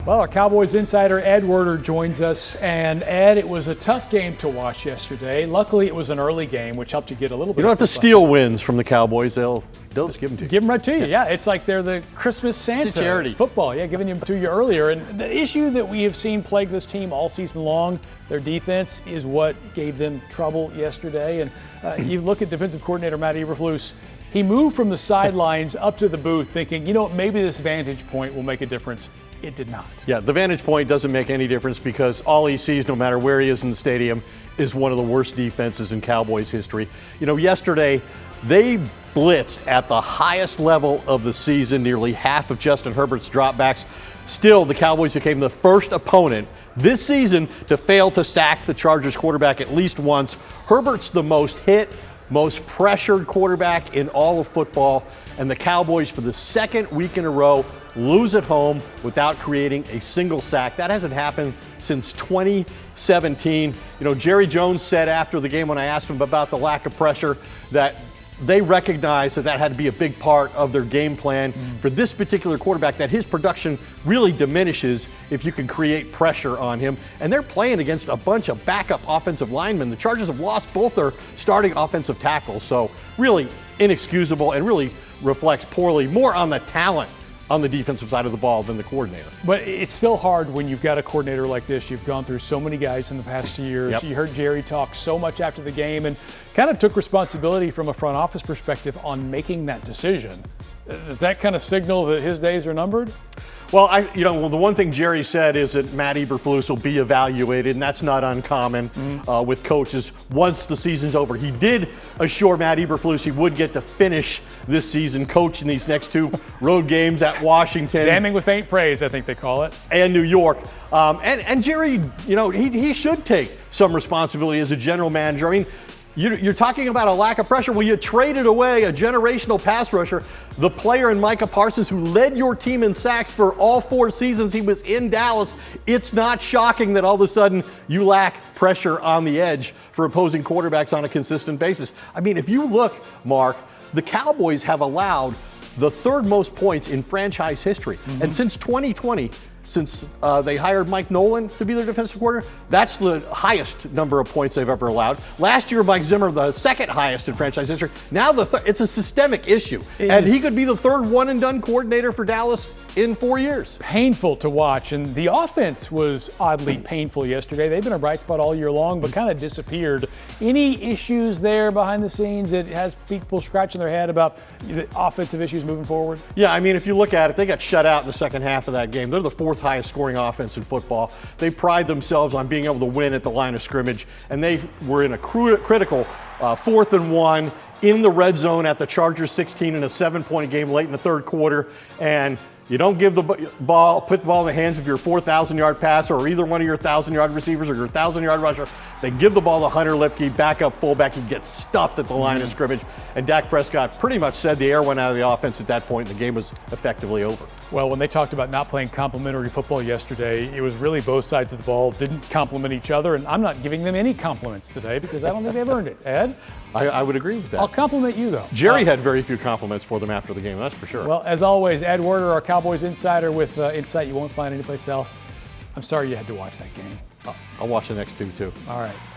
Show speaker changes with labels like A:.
A: Well, our Cowboys insider Ed Werder joins us. And Ed, it was a tough game to watch yesterday. Luckily, it was an early game, which helped you get a little bit.
B: You don't have to steal wins from the Cowboys. They'll just give them to you.
A: Give them right to you. Yeah, it's like they're the Christmas Santa.
B: It's a charity.
A: Football, yeah, giving them to you earlier. And the issue that we have seen plague this team all season long, their defense, is what gave them trouble yesterday. And you look at defensive coordinator Matt Eberflus. He moved from the sidelines up to the booth thinking, maybe this vantage point will make a difference. It did not.
B: Yeah, the vantage point doesn't make any difference because all he sees, no matter where he is in the stadium, is one of the worst defenses in Cowboys history. Yesterday, they blitzed at the highest level of the season, nearly half of Justin Herbert's dropbacks. Still, the Cowboys became the first opponent this season to fail to sack the Chargers quarterback at least once. Herbert's the most hit, most pressured quarterback in all of football, and the Cowboys, for the second week in a row, lose at home without creating a single sack. That hasn't happened since 2017. Jerry Jones said after the game when I asked him about the lack of pressure that they recognized that had to be a big part of their game plan for this particular quarterback, that his production really diminishes if you can create pressure on him. And they're playing against a bunch of backup offensive linemen. The Chargers have lost both their starting offensive tackles, so really inexcusable and really reflects poorly more on the talent on the defensive side of the ball than the coordinator.
A: But it's still hard when you've got a coordinator like this. You've gone through so many guys in the past years.
B: Yep.
A: You heard Jerry talk so much after the game and kind of took responsibility from a front office perspective on making that decision. Does that kind of signal that his days are numbered?
B: Well, the one thing Jerry said is that Matt Eberflus will be evaluated, and that's not uncommon with coaches once the season's over. He did assure Matt Eberflus he would get to finish this season, coach in these next two road games at Washington.
A: Damning with faint praise, I think they call it.
B: And New York. And Jerry, he should take some responsibility as a general manager. I mean, you're talking about a lack of pressure. Well, you traded away a generational pass rusher, the player in Micah Parsons who led your team in sacks for all 4 seasons he was in Dallas. It's not shocking that all of a sudden you lack pressure on the edge for opposing quarterbacks on a consistent basis. I mean, if you look, Mark, the Cowboys have allowed the 3rd most points in franchise history. And since 2020, since they hired Mike Nolan to be their defensive coordinator, that's the highest number of points they've ever allowed. Last year, Mike Zimmer, the 2nd highest in franchise history. Now it's a systemic issue. And he could be the 3rd one-and-done coordinator for Dallas in 4 years.
A: Painful to watch. And the offense was oddly painful yesterday. They've been a bright spot all year long, but kind of disappeared. Any issues there behind the scenes that has people scratching their head about the offensive issues moving forward?
B: Yeah, I mean, if you look at it, they got shut out in the second half of that game. They're the 4th highest scoring offense in football. They pride themselves on being able to win at the line of scrimmage, and they were in a critical 4th and 1 in the red zone at the Chargers 16 in a 7-point game late in the 3rd quarter. And you don't give the ball, put the ball in the hands of your 4,000-yard passer or either one of your 1,000-yard receivers or your 1,000-yard rusher. They give the ball to Hunter Lipke, backup fullback. He gets stuffed at the line of scrimmage. And Dak Prescott pretty much said the air went out of the offense at that point, and the game was effectively over.
A: Well, when they talked about not playing complementary football yesterday, it was really both sides of the ball didn't compliment each other. And I'm not giving them any compliments today because I don't think they've earned it. Ed?
B: I would agree with that.
A: I'll compliment you, though.
B: Jerry had very few compliments for them after the game, that's for sure.
A: Well, as always, Ed Werder, our Cowboys insider with insight you won't find anyplace else. I'm sorry you had to watch that game.
B: I'll watch the next 2, too.
A: All right.